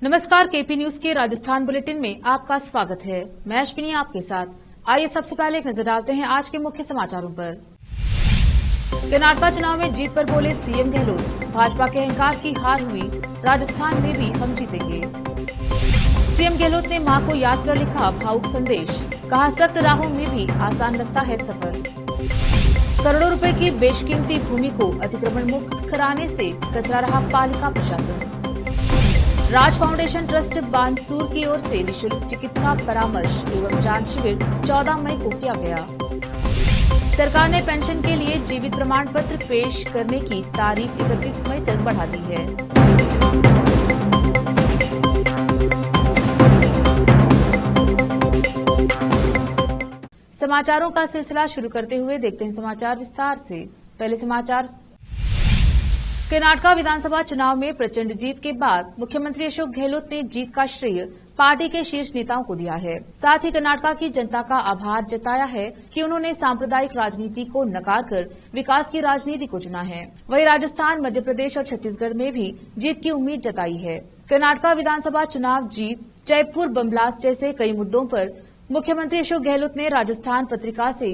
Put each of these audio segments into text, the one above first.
नमस्कार, KP news के Rajasthan bulletin में आपका स्वागत है। मैं अश्विनी आपके साथ। आइए सबसे पहले एक नजर डालते हैं आज के मुख्य समाचारों पर। कर्नाटक चुनाव में जीत पर बोले सीएम गहलोत, भाजपा के अहंकार की हार हुई, राजस्थान में भी हम जीतेंगे। सीएम गहलोत ने मां को याद कर लिखा भावुक संदेश, कहा सख्त राहों में भी आसान लगता है सफर। करोड़ों रुपए की बेशकीमती भूमि को अतिक्रमण मुक्त कराने से कतरा रहा पालिका प्रशासन। राज फाउंडेशन ट्रस्ट बानसूर की ओर से निःशुल्क चिकित्सा परामर्श एवं जांच शिविर 14 मई को किया गया। सरकार ने पेंशन के लिए जीवित प्रमाण पत्र पेश करने की तारीख 31 मई तक बढ़ा दी है। समाचारों का सिलसिला शुरू करते हुए देखते हैं समाचार विस्तार से। पहले समाचार। कर्नाटक विधानसभा चुनाव में प्रचंड जीत के बाद मुख्यमंत्री अशोक गहलोत ने जीत का श्रेय पार्टी के शीर्ष नेताओं को दिया है। साथ ही कर्नाटक की जनता का आभार जताया है कि उन्होंने सांप्रदायिक राजनीति को नकार कर विकास की राजनीति को चुना है। वहीं राजस्थान, मध्य प्रदेश और छत्तीसगढ़ में भी जीत की उम्मीद जताई है। कर्नाटक विधानसभा चुनाव जीत, जयपुर बम ब्लास्ट जैसे कई मुद्दों पर मुख्यमंत्री अशोक गहलोत ने राजस्थान पत्रिका से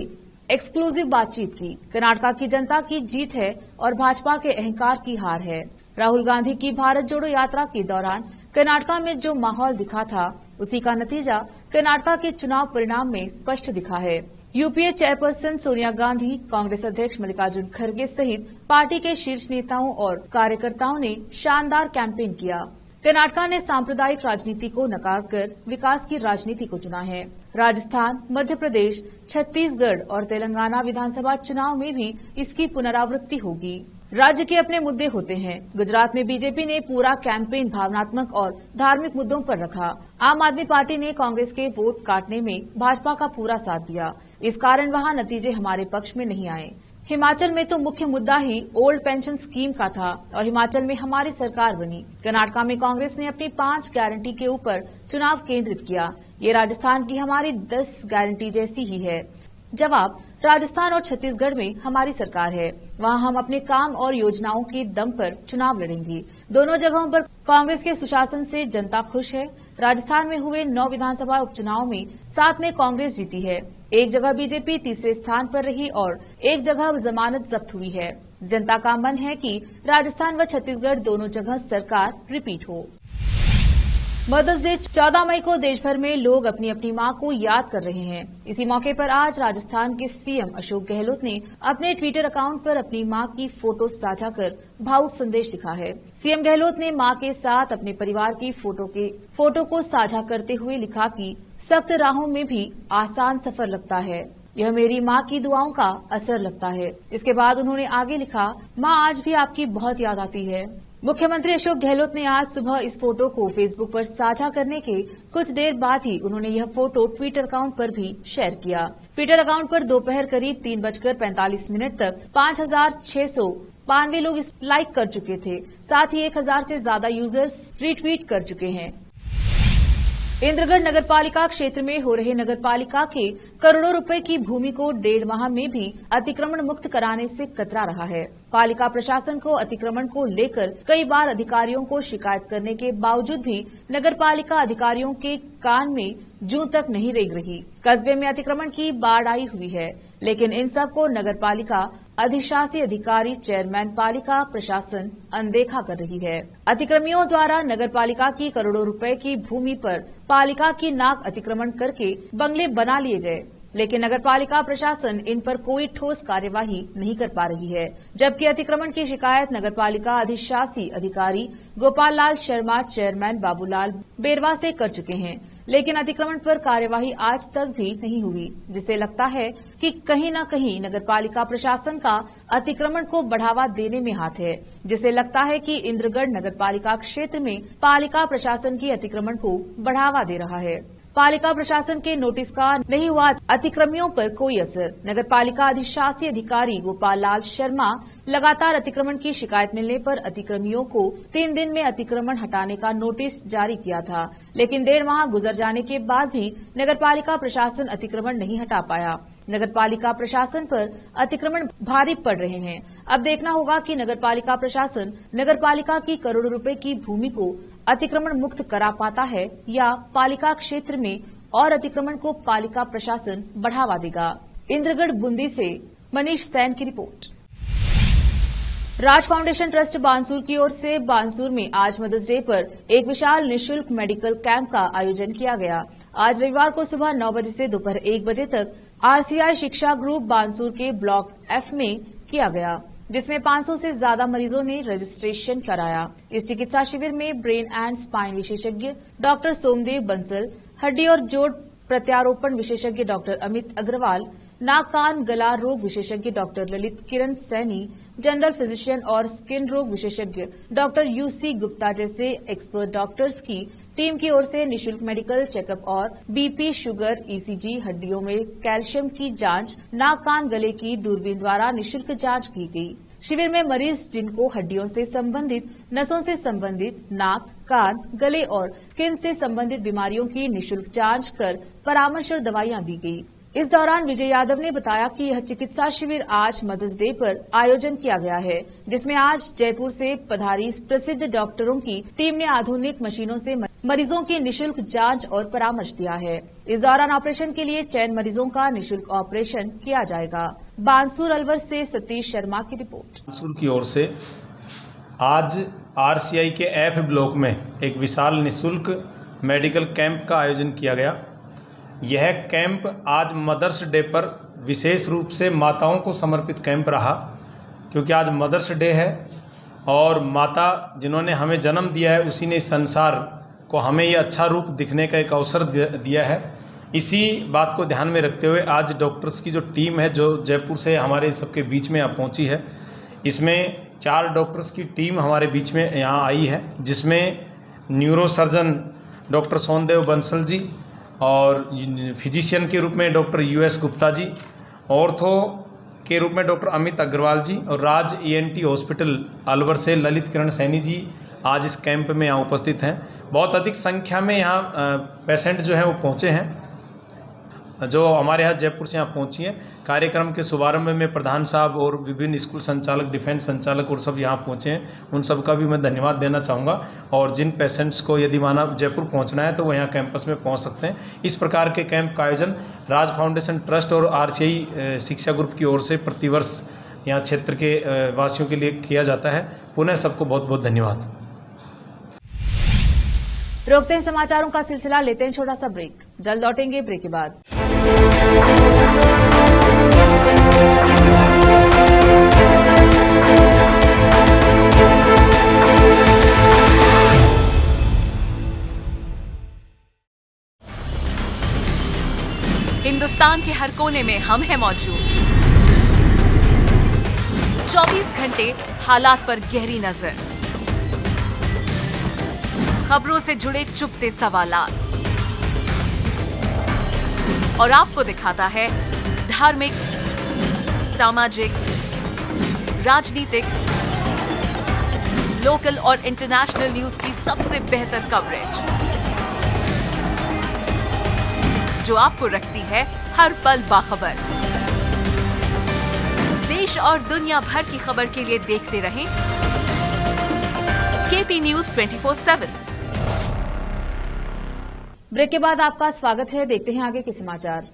एक्सक्लूसिव बातचीत की। कर्नाटक की जनता की जीत है और भाजपा के अहंकार की हार है। राहुल गांधी की भारत जोड़ो यात्रा के दौरान कर्नाटक में जो माहौल दिखा था, उसी का नतीजा कर्नाटक के चुनाव परिणाम में स्पष्ट दिखा है। यूपीए चेयरपर्सन सोनिया गांधी, कांग्रेस अध्यक्ष मल्लिकार्जुन खड़गे सहित पार्टी के शीर्ष नेताओं और कार्यकर्ताओं ने शानदार कैंपेन किया। कर्नाटक ने सांप्रदायिक राजनीति को नकार कर विकास की राजनीति को चुना है। राजस्थान, मध्य प्रदेश, छत्तीसगढ़ और तेलंगाना विधानसभा चुनाव में भी इसकी पुनरावृत्ति होगी। राज्य के अपने मुद्दे होते हैं। गुजरात में बीजेपी ने पूरा कैंपेन भावनात्मक और धार्मिक मुद्दों पर रखा। आम आदमी पार्टी ने कांग्रेस के वोट काटने में भाजपा का पूरा साथ दिया। इस कारण वहां नतीजे हमारे पक्ष में नहीं आए। हिमाचल में तो मुख्य मुद्दा ही ओल्ड पेंशन स्कीम का था और हिमाचल में हमारी सरकार बनी। कर्नाटक में कांग्रेस ने अपनी 5 गारंटी के ऊपर चुनाव केंद्रित किया। ये राजस्थान की हमारी 10 गारंटी जैसी ही है। जवाब, राजस्थान और छत्तीसगढ़ में हमारी सरकार है, वहां हम अपने काम और योजनाओं के दम पर चुनाव लड़ेंगे। दोनों जगहों पर कांग्रेस के सुशासन से जनता खुश है। राजस्थान में हुए 9 विधानसभा उपचुनाव में 7 में कांग्रेस जीती है। एक जगह बीजेपी तीसरे स्थान पर रही और एक जगह जमानत जब्त हुई है। जनता का मन है कि राजस्थान व छत्तीसगढ़ दोनों जगह सरकार रिपीट हो। मदर्स डे 14 मई को देश भर में लोग अपनी अपनी मां को याद कर रहे हैं। इसी मौके पर आज राजस्थान के सीएम अशोक गहलोत ने अपने ट्विटर अकाउंट पर अपनी मां की फोटो साझा कर भावुक संदेश लिखा है। सीएम गहलोत ने मां के साथ अपने परिवार की फोटो को साझा करते हुए लिखा कि सख्त राहों में भी आसान सफर लगता है, यह मेरी मां की दुआओं का असर लगता है। इसके बाद उन्होंने आगे लिखा, मां आज भी आपकी बहुत याद आती है। मुख्यमंत्री अशोक गहलोत ने आज सुबह इस फोटो को फेसबुक पर साझा करने के कुछ देर बाद ही उन्होंने यह फोटो ट्विटर अकाउंट पर भी शेयर किया। ट्विटर अकाउंट पर दोपहर करीब 3:45 तक 5,692 लोग इस लाइक कर चुके थे। साथ ही 1,000 से ज्यादा यूजर्स रीट्वीट कर चुके हैं। इंद्रगढ़ नगरपालिका क्षेत्र में हो रहे नगरपालिका के करोड़ों रुपए की भूमि को 1.5 माह में भी अतिक्रमण मुक्त कराने से कतरा रहा है। पालिका प्रशासन को अतिक्रमण को लेकर कई बार अधिकारियों को शिकायत करने के बावजूद भी नगरपालिका अधिकारियों के कान में जूं तक नहीं रेंग रही। कस्बे में अतिक्रमण की बाढ़ आई हुई है, लेकिन इन सब को नगरपालिका अधिशासी अधिकारी, चेयरमैन, पालिका प्रशासन अनदेखा कर रही है। अतिक्रमियों द्वारा नगरपालिका की करोड़ों रुपए की भूमि पर पालिका की नाक अतिक्रमण करके बंगले बना लिए गए, लेकिन नगरपालिका प्रशासन इन पर कोई ठोस कार्यवाही नहीं कर पा रही है। जबकि अतिक्रमण की शिकायत नगरपालिका अधिशासी अधिकारी गोपाल लाल शर्मा, चेयरमैन बाबूलाल बेरवा से कर चुके हैं, लेकिन अतिक्रमण पर कार्यवाही आज तक भी नहीं हुई, जिससे लगता है कि कहीं न कहीं नगरपालिका प्रशासन का अतिक्रमण को बढ़ावा देने में हाथ है, जिससे लगता है कि इंद्रगढ़ नगरपालिका क्षेत्र में पालिका प्रशासन की अतिक्रमण को बढ़ावा दे रहा है। पालिका प्रशासन के नोटिस का नहीं हुआ अतिक्रमियों पर कोई असर। नगरपालिका अधिशासी अधिकारी गोपाल लाल शर्मा लगातार अतिक्रमण की शिकायत मिलने पर अतिक्रमियों को 3 दिन में अतिक्रमण हटाने का नोटिस जारी किया था, लेकिन 1.5 माह गुजर जाने के बाद भी नगरपालिका प्रशासन अतिक्रमण नहीं हटा पाया। नगरपालिका प्रशासन पर अतिक्रमण भारी पड़ रहे हैं। अब देखना होगा कि नगरपालिका प्रशासन नगरपालिका की करोड़ों रुपए की भूमि को अतिक्रमण मुक्त करा पाता है या पालिका क्षेत्र में और अतिक्रमण को पालिका प्रशासन बढ़ावा देगा। इंद्रगढ़ बूंदी से मनीष सैन की रिपोर्ट। राज फाउंडेशन ट्रस्ट बानसूर की ओर से बानसूर में आज मदर्स डे पर एक विशाल निःशुल्क मेडिकल कैंप का आयोजन किया गया। आज रविवार को सुबह 9 बजे से दोपहर 1 बजे तक RCI शिक्षा ग्रुप बानसूर के ब्लॉक F में किया गया, जिसमें 500 से ज्यादा मरीजों ने रजिस्ट्रेशन कराया। इस चिकित्सा शिविर में ब्रेन एंड स्पाइन विशेषज्ञ डॉक्टर सोमदेव बंसल, हड्डी और जोड़ प्रत्यारोपण विशेषज्ञ डॉक्टर अमित अग्रवाल, नाक कान गला रोग विशेषज्ञ डॉक्टर ललित किरण सैनी, जनरल फिजिशियन और स्किन रोग विशेषज्ञ डॉक्टर UC गुप्ता जैसे एक्सपर्ट डॉक्टर्स की टीम की ओर से निःशुल्क मेडिकल चेकअप और BP, शुगर, ECG, हड्डियों में कैल्शियम की जांच, नाक कान गले की दूरबीन द्वारा निःशुल्क जांच की गई। शिविर में मरीज जिनको हड्डियों से संबंधित, नसों से संबंधित, नाक, कान, गले और स्किन से संबंधित बीमारियों की निःशुल्क जांच कर परामर्श और दवाइयां दी गई। इस दौरान विजय यादव ने बताया कि यह चिकित्सा शिविर आज मदर्स डे पर आयोजन किया गया है, जिसमें आज जयपुर से पधारी प्रसिद्ध डॉक्टरों की टीम ने आधुनिक मशीनों से मरीजों की निःशुल्क जांच और परामर्श दिया है। इस दौरान ऑपरेशन के लिए चयन मरीजों का निःशुल्क ऑपरेशन किया जाएगा। बानसूर अलवर से सतीश शर्मा की रिपोर्ट। बानसूर की ओर से आज RCI के F ब्लॉक में एक विशाल निःशुल्क मेडिकल कैंप का आयोजन किया गया। यह कैंप आज मदर्स डे पर विशेष रूप से माताओं को समर्पित कैंप रहा, क्योंकि आज मदर्स डे है और माता जिन्होंने हमें जन्म दिया है उसी ने इस संसार को हमें ये अच्छा रूप दिखने का एक अवसर दिया है। इसी बात को ध्यान में रखते हुए आज डॉक्टर्स की जो टीम है जो जयपुर से हमारे सबके बीच में यहाँ पहुँची है, इसमें 4 डॉक्टर्स की टीम हमारे बीच में यहाँ आई है, जिसमें neuro surgeon doctor Somdev Bansal ji और फिजिशियन के रूप में doctor US Gupta ji, ortho के रूप में डॉक्टर अमित अग्रवाल जी और राज ENT हॉस्पिटल अलवर से ललित किरण सैनी जी आज इस कैंप में यहाँ उपस्थित हैं। बहुत अधिक संख्या में यहाँ पेशेंट जो हैं वो पहुँचे हैं, जो हमारे यहाँ जयपुर से यहाँ पहुँची है। कार्यक्रम के शुभारंभ में प्रधान साहब और विभिन्न स्कूल संचालक, डिफेंस संचालक और सब यहाँ पहुँचे हैं, उन सब का भी मैं धन्यवाद देना चाहूँगा। और जिन पेशेंट्स को यदि माना जयपुर पहुँचना है तो वो यहाँ कैंपस में पहुँच सकते हैं। इस प्रकार के कैंप का आयोजन राज फाउंडेशन ट्रस्ट और RCI शिक्षा ग्रुप की ओर से प्रतिवर्ष यहाँ क्षेत्र के वासियों के लिए किया जाता है। पुनः सबको बहुत बहुत धन्यवाद। रोकते हैं समाचारों का सिलसिला, लेते हैं छोटा सा ब्रेक, जल्द लौटेंगे ब्रेक के बाद। हिंदुस्तान के हर कोने में हम हैं मौजूद। 24 घंटे हालात पर गहरी नजर, खबरों से जुड़े चुपते सवालात और आपको दिखाता है धार्मिक, सामाजिक, राजनीतिक, लोकल और इंटरनेशनल न्यूज की सबसे बेहतर कवरेज, जो आपको रखती है हर पल बाखबर। देश और दुनिया भर की खबर के लिए देखते रहें KP News 24/7। ब्रेक के बाद आपका स्वागत है। देखते हैं आगे के समाचार।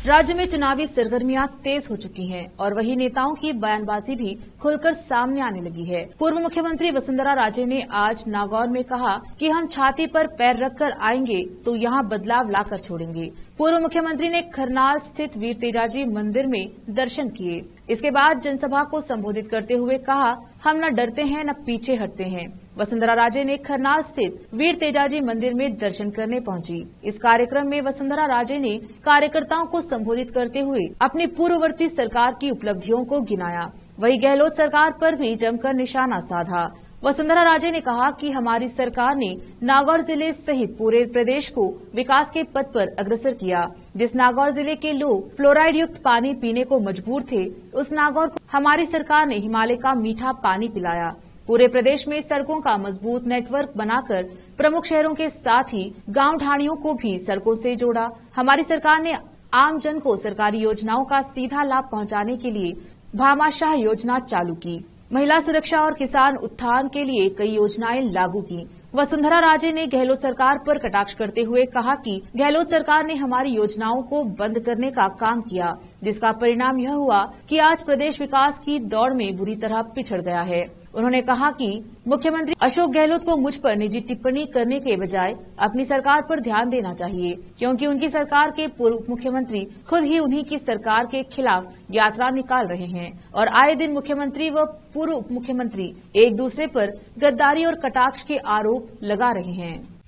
राज्य में चुनावी सरगर्मियां तेज हो चुकी हैं और वही नेताओं की बयानबाजी भी खुलकर सामने आने लगी है। पूर्व मुख्यमंत्री वसुंधरा राजे ने आज नागौर में कहा कि हम छाती पर पैर रखकर आएंगे तो यहां बदलाव लाकर छोड़ेंगे। पूर्व मुख्यमंत्री ने खरनाल स्थित वीर तेजाजी मंदिर में दर्शन किए। इसके बाद जनसभा को संबोधित करते हुए कहा, हम न डरते हैं न पीछे हटते हैं। वसुंधरा राजे ने खरनाल स्थित वीर तेजाजी मंदिर में दर्शन करने पहुंची। इस कार्यक्रम में वसुंधरा राजे ने कार्यकर्ताओं को संबोधित करते हुए अपनी पूर्ववर्ती सरकार की उपलब्धियों को गिनाया। वहीं गहलोत सरकार पर भी जमकर निशाना साधा। वसुंधरा राजे ने कहा कि हमारी सरकार ने नागौर जिले सहित पूरे प्रदेश को विकास के पथ पर अग्रसर किया। जिस नागौर जिले के लोग फ्लोराइड युक्त पानी पीने को मजबूर थे, उस नागौर को हमारी सरकार ने हिमालय का मीठा पानी पिलाया। पूरे प्रदेश में सड़कों का मजबूत नेटवर्क बनाकर प्रमुख शहरों के साथ ही गांव ढाणियों को भी सड़कों से जोड़ा। हमारी सरकार ने आम जन को सरकारी योजनाओं का सीधा लाभ पहुंचाने के लिए भामाशाह योजना चालू की। महिला सुरक्षा और किसान उत्थान के लिए कई योजनाएं लागू की। वसुंधरा राजे ने गहलोत सरकार पर कटाक्ष करते हुए कहा कि गहलोत सरकार ने हमारी योजनाओं को बंद करने का काम किया, जिसका परिणाम यह हुआ कि आज प्रदेश विकास की दौड़ में बुरी तरह पिछड़ गया है। उन्होंने कहा कि मुख्यमंत्री अशोक गहलोत को मुझ पर निजी टिप्पणी करने के बजाय अपनी सरकार पर ध्यान देना चाहिए, क्योंकि उनकी सरकार के पूर्व मुख्यमंत्री खुद ही उन्हीं की सरकार के खिलाफ यात्रा निकाल रहे हैं और आए दिन मुख्यमंत्री व पूर्व उप मुख्यमंत्री एक दूसरे पर गद्दारी और कटाक्ष के आरोप लगा रहे हैं।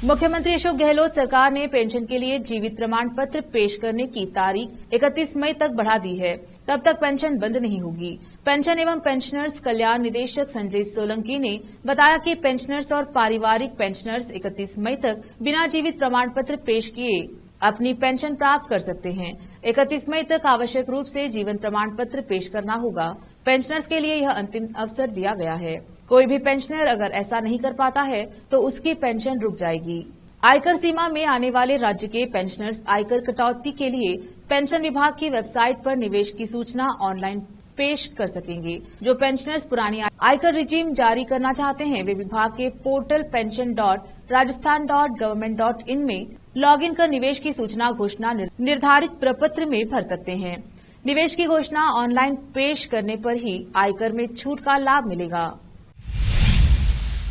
मुख्यमंत्री अशोक गहलोत सरकार ने पेंशन के लिए जीवित प्रमाण पत्र पेश करने की तारीख 31 मई तक बढ़ा दी है। तब तक पेंशन बंद नहीं होगी। पेंशन एवं पेंशनर्स कल्याण निदेशक संजय सोलंकी ने बताया कि पेंशनर्स और पारिवारिक पेंशनर्स 31 मई तक बिना जीवित प्रमाण पत्र पेश किए अपनी पेंशन प्राप्त कर सकते हैं। 31 मई तक आवश्यक रूप से जीवन प्रमाण पत्र पेश करना होगा। पेंशनर्स के लिए यह अंतिम अवसर दिया गया है। कोई भी पेंशनर अगर ऐसा नहीं कर पाता है तो उसकी पेंशन रुक जाएगी। आयकर सीमा में आने वाले राज्य के पेंशनर्स आयकर कटौती के लिए पेंशन विभाग की वेबसाइट पर निवेश की सूचना ऑनलाइन पेश कर सकेंगे। जो पेंशनर्स पुरानी आयकर रिजीम जारी करना चाहते हैं वे विभाग के पोर्टल pension.rajasthan.government.in में लॉगिन कर निवेश की सूचना घोषणा निर्धारित प्रपत्र में भर सकते हैं। निवेश की घोषणा ऑनलाइन पेश करने पर ही आयकर में छूट का लाभ मिलेगा।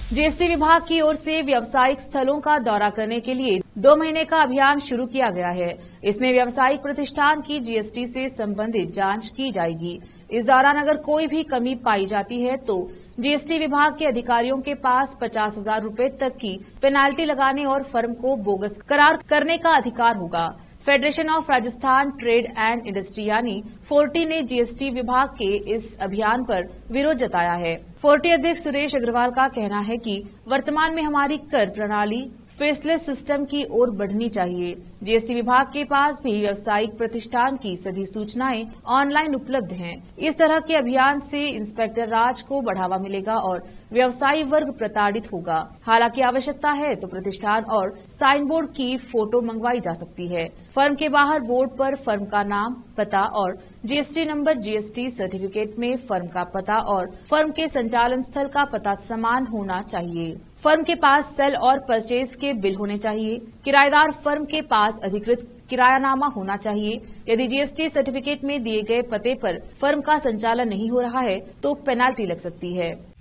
जीएसटी विभाग की ओर से व्यावसायिक स्थलों का दौरा करने के लिए 2 महीने का अभियान शुरू किया गया है। इसमें व्यावसायिक प्रतिष्ठान की जीएसटी से संबंधित जांच की जाएगी। इस दौरान अगर कोई भी कमी पाई जाती है तो जीएसटी विभाग के अधिकारियों के पास 50,000 रूपये तक की पेनाल्टी लगाने और फर्म को बोगस करार करने का अधिकार होगा। Federation of Rajasthan trade and industry यानी फोर्टी ने जीएसटी विभाग के इस अभियान पर विरोध जताया है। फोर्टी अध्यक्ष सुरेश अग्रवाल का कहना है कि वर्तमान में हमारी कर प्रणाली फेसलेस सिस्टम की ओर बढ़नी चाहिए। जीएसटी विभाग के पास भी व्यावसायिक प्रतिष्ठान की सभी सूचनाएं ऑनलाइन उपलब्ध हैं। इस तरह के अभियान से इंस्पेक्टर राज को बढ़ावा मिलेगा और व्यवसायी वर्ग प्रताड़ित होगा। हालांकि आवश्यकता है तो प्रतिष्ठान और साइन बोर्ड की फोटो मंगवाई जा सकती है। फर्म के बाहर बोर्ड पर फर्म का नाम, पता और जीएसटी नंबर, जीएसटी सर्टिफिकेट में फर्म का पता और फर्म के संचालन स्थल का पता समान होना चाहिए। फर्म के पास सेल और परचेज के बिल होने चाहिए। किराएदार फर्म के पास अधिकृत किरायानामा होना चाहिए। यदि जीएसटी सर्टिफिकेट में दिए गए पते पर फर्म का संचालन नहीं हो रहा है तो पेनाल्टी लग सकती है।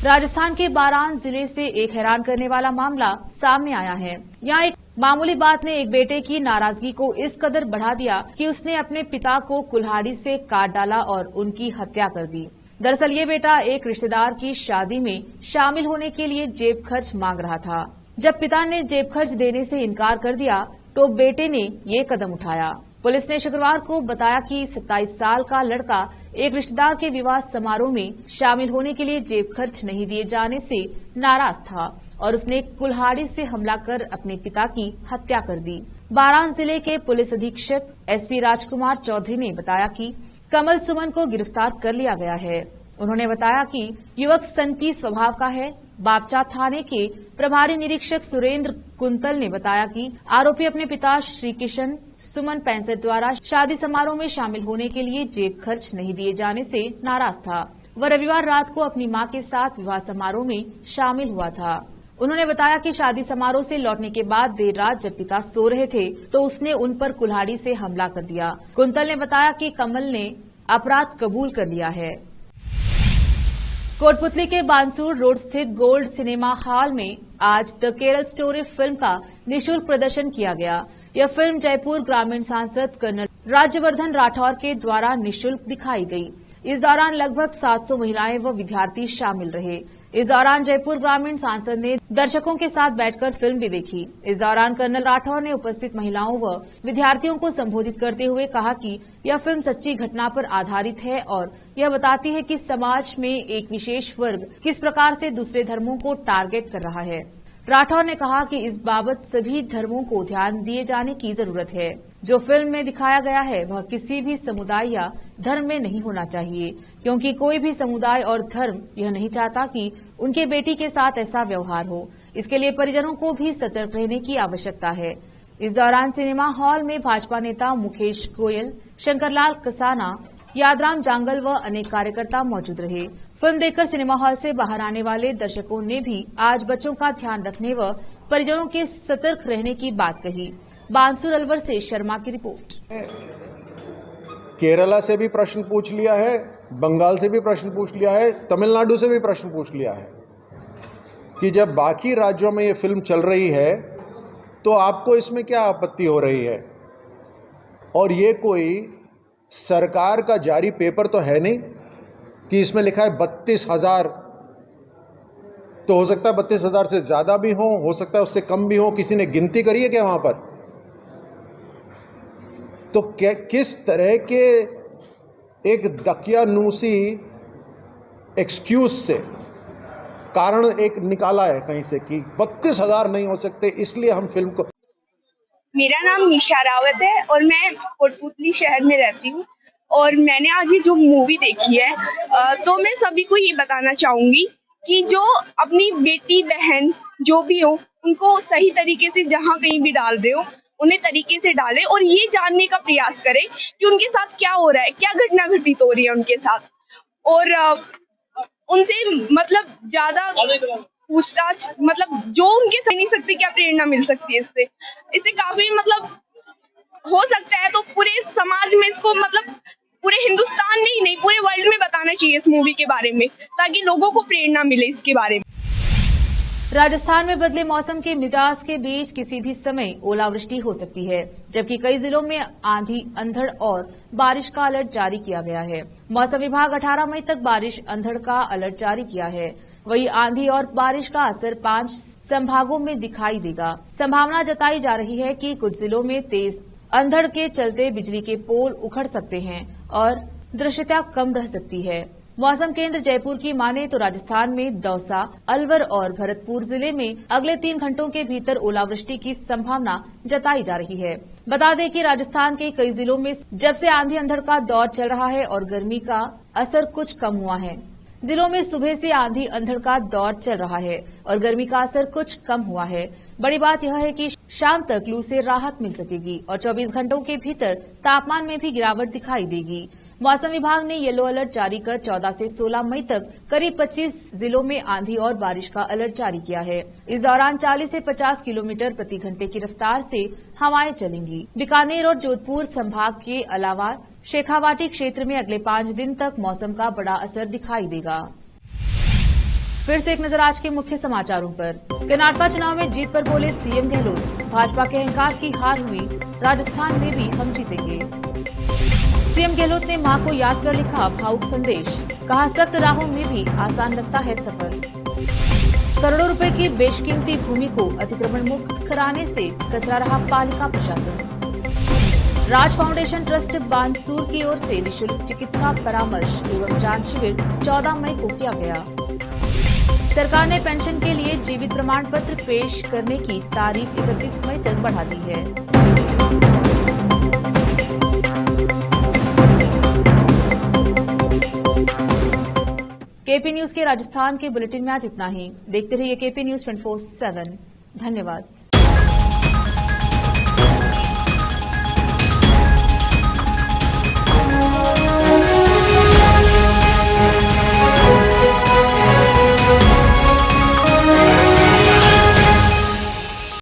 राजस्थान के बारान जिले से एक हैरान करने वाला मामला सामने आया है। यहाँ एक मामूली बात ने एक बेटे की नाराजगी को इस कदर बढ़ा दिया कि उसने अपने पिता को कुल्हाड़ी से काट डाला और उनकी हत्या कर दी। दरअसल ये बेटा एक रिश्तेदार की शादी में शामिल होने के लिए जेब खर्च मांग रहा था। जब पिता ने जेब खर्च देने से इनकार कर दिया तो बेटे ने ये कदम उठाया। पुलिस ने शुक्रवार को बताया कि 27 साल का लड़का एक रिश्तेदार के विवाह समारोह में शामिल होने के लिए जेब खर्च नहीं दिए जाने से नाराज था और उसने कुल्हाड़ी से हमला कर अपने पिता की हत्या कर दी। बारान जिले के पुलिस अधीक्षक एसपी राजकुमार चौधरी ने बताया कि कमल सुमन को गिरफ्तार कर लिया गया है। उन्होंने बताया कि युवक सनकी स्वभाव का है। बापचा थाने के प्रभारी निरीक्षक सुरेंद्र कुंतल ने बताया कि आरोपी अपने पिता श्री किशन सुमन 65 द्वारा शादी समारोह में शामिल होने के लिए जेब खर्च नहीं दिए जाने से नाराज था। वह रविवार रात को अपनी मां के साथ विवाह समारोह में शामिल हुआ था। उन्होंने बताया कि शादी समारोह से लौटने के बाद देर रात जब पिता सो रहे थे तो उसने उन पर कुल्हाड़ी से हमला कर दिया। कुंतल ने बताया कि कमल ने अपराध कबूल कर लिया है। कोटपुतली के बानसूर रोड स्थित गोल्ड सिनेमा हॉल में आज द केरल स्टोरी फिल्म का निःशुल्क प्रदर्शन किया गया। यह फिल्म जयपुर ग्रामीण सांसद कर्नल राज्यवर्धन राठौर के द्वारा निःशुल्क दिखाई गई। इस दौरान लगभग 700 महिलाएं व विद्यार्थी शामिल रहे। इस दौरान जयपुर ग्रामीण सांसद ने दर्शकों के साथ बैठकर फिल्म भी देखी। इस दौरान कर्नल राठौर ने उपस्थित महिलाओं व विद्यार्थियों को संबोधित करते हुए कहा कि यह फिल्म सच्ची घटना पर आधारित है और यह बताती है कि समाज में एक विशेष वर्ग किस प्रकार से दूसरे धर्मों को टारगेट कर रहा है। राठौर ने कहा कि इस बाबत सभी धर्मों को ध्यान दिए जाने की जरूरत है। जो फिल्म में दिखाया गया है वह किसी भी समुदाय या धर्म में नहीं होना चाहिए, क्योंकि कोई भी समुदाय और धर्म यह नहीं चाहता कि उनके बेटी के साथ ऐसा व्यवहार हो। इसके लिए परिजनों को भी सतर्क रहने की आवश्यकता है। इस दौरान सिनेमा हॉल में भाजपा नेता मुकेश गोयल, शंकरलाल कसाना, यादराम जांगल व अनेक कार्यकर्ता मौजूद रहे। फिल्म देखकर सिनेमा हॉल से बाहर आने वाले दर्शकों ने भी आज बच्चों का ध्यान रखने व परिजनों के सतर्क रहने की बात कही। बांसुर अलवर से शर्मा की रिपोर्ट। केरला से भी प्रश्न पूछ लिया है, बंगाल से भी प्रश्न पूछ लिया है, तमिलनाडु से भी प्रश्न पूछ लिया है कि जब बाकी राज्यों में ये फिल्म चल रही है तो आपको इसमें क्या आपत्ति हो रही है। और ये कोई सरकार का जारी पेपर तो है नहीं कि इसमें लिखा है 32,000, तो हो सकता है 32,000 से ज़्यादा भी हो सकता है उससे कम भी हो। किसी ने गिनती करी है क्या वहाँ पर? तो किस तरह के एक दकियानूसी एक्सक्यूज से कारण एक निकाला है कहीं से कि 32,000 नहीं हो सकते, इसलिए हम फिल्म को। मेरा नाम निशा रावत है और मैं कोटपुतली शहर में रहती हूँ और मैंने आज ये जो मूवी देखी है तो मैं सभी को ये बताना चाहूँगी कि जो अपनी बेटी बहन जो भी हो उनको सही तरीके से जहाँ कहीं भी डाल रहे हो उन्हें तरीके से डालें और ये जानने का प्रयास करें कि उनके साथ क्या हो रहा है, क्या घटना घटित हो रही है उनके साथ, और उनसे मतलब ज्यादा पूछताछ, मतलब जो उनके सही नहीं सकते क्या प्रेरणा मिल सकती है इससे काफी मतलब हो सकता है। तो पूरे समाज में इसको मतलब पूरे हिंदुस्तान में ही नहीं पूरे वर्ल्ड में बताना चाहिए इस मूवी के बारे में ताकि लोगों को प्रेरणा मिले इसके बारे में। राजस्थान में बदले मौसम के मिजाज के बीच किसी भी समय ओलावृष्टि हो सकती है, जबकि कई जिलों में आंधी, अंधड़ और बारिश का अलर्ट जारी किया गया है। मौसम विभाग 18 मई तक बारिश, अंधड़ का अलर्ट जारी किया है। वहीं आंधी और बारिश का असर 5 संभागों में दिखाई देगा। संभावना जताई जा रही है कि कुछ जिलों में तेज अंधड़ के चलते बिजली के पोल उखड़ सकते हैं और दृश्यता कम रह सकती है। मौसम केंद्र जयपुर की माने तो राजस्थान में दौसा, अलवर और भरतपुर जिले में अगले 3 घंटों के भीतर ओलावृष्टि की संभावना जताई जा रही है। बता दें कि राजस्थान के कई जिलों में जब से आंधी अंधड़ का दौर चल रहा है और गर्मी का असर कुछ कम हुआ है। जिलों में सुबह से आंधी अंधड़ का दौर चल रहा है और गर्मी का असर कुछ कम हुआ है। बड़ी बात यह है कि शाम तक लू से राहत मिल सकेगी और 24 घंटों के भीतर तापमान में भी गिरावट दिखाई देगी। मौसम विभाग ने येलो अलर्ट जारी कर 14 से 16 मई तक करीब 25 जिलों में आंधी और बारिश का अलर्ट जारी किया है। इस दौरान 40 से 50 किलोमीटर प्रति घंटे की रफ्तार से हवाएं चलेंगी। बीकानेर और जोधपुर संभाग के अलावा शेखावाटी क्षेत्र में अगले 5 दिन तक मौसम का बड़ा असर दिखाई देगा। फिर से एक नजर आज के मुख्य समाचारों पर। कर्नाटक चुनाव में जीत पर बोले सीएम गहलोत, भाजपा के अहंकार की हार हुई, राजस्थान में भी हम जीतेंगे। सीएम गहलोत ने मां को याद कर लिखा भावुक संदेश, कहा सख्त राहों में भी आसान लगता है सफर। करोड़ों रुपए की बेशकीमती भूमि को अतिक्रमण मुक्त कराने से कतरा रहा पालिका प्रशासन। राज फाउंडेशन ट्रस्ट बांसुर की ओर से निःशुल्क चिकित्सा परामर्श एवं जांच शिविर 14 मई को किया गया। सरकार ने पेंशन के लिए जीवित प्रमाण पत्र पेश करने की तारीख 31 मई तक बढ़ा दी है। केपी न्यूज के राजस्थान के बुलेटिन में आज इतना ही। देखते रहिए केपी न्यूज 24/7। धन्यवाद।